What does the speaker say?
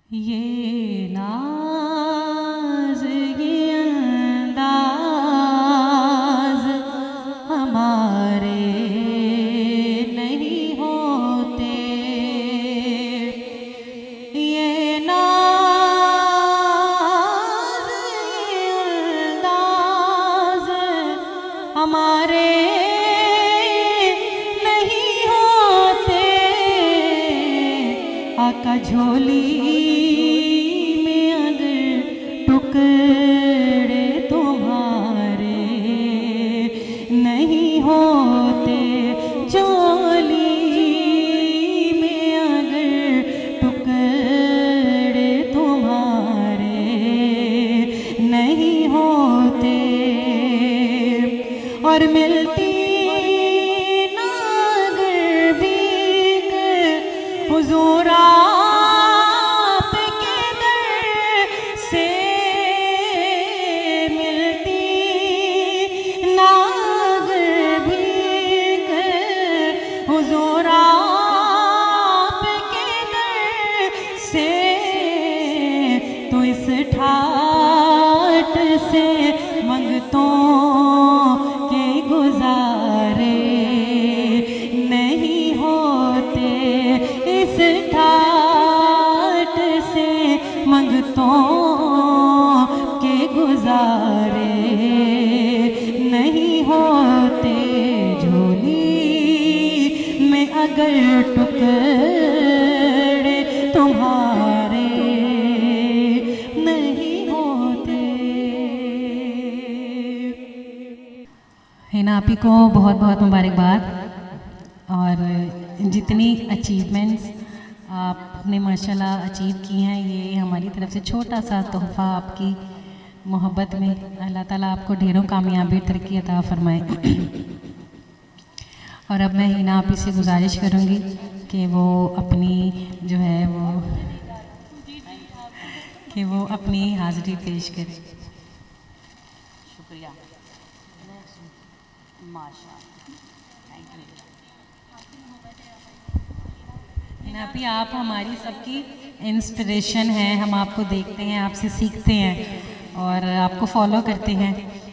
ये नाज ये अंदाज हमारे नहीं होते, ये नाज ये अंदाज हमारे नहीं होते। आका झोली टुकड़े तुम्हारे नहीं होते, झोली में अगर टुकड़े तुम्हारे नहीं होते। और मिलती ना अगर भीख हुजूर आपके दर से, हुजूर आपके दर से, तो इस ठाट से मंगतों के गुजारे नहीं होते, इस ठाट से मंगतों के गुजारे नहीं होते। अगर टुकड़े तुम्हारे नहीं होते। हिना आपी को बहुत बहुत मुबारकबाद। और जितनी अचीवमेंट्स आपने माशाल्लाह अचीव की हैं, ये हमारी तरफ से छोटा सा तोहफ़ा आपकी मोहब्बत में। अल्लाह ताला आपको ढेरों कामयाबी तरक्की अता फरमाए। और अब मैं हिना आपी से गुजारिश करूँगी कि वो अपनी जो है वो अपनी हाज़िरी पेश करे। शुक्रिया माशाअल्लाह, थैंक यू। हिना आपी आप हमारी सबकी इंस्पिरेशन हैं, हम आपको देखते हैं, आपसे सीखते हैं और आपको फॉलो करते हैं।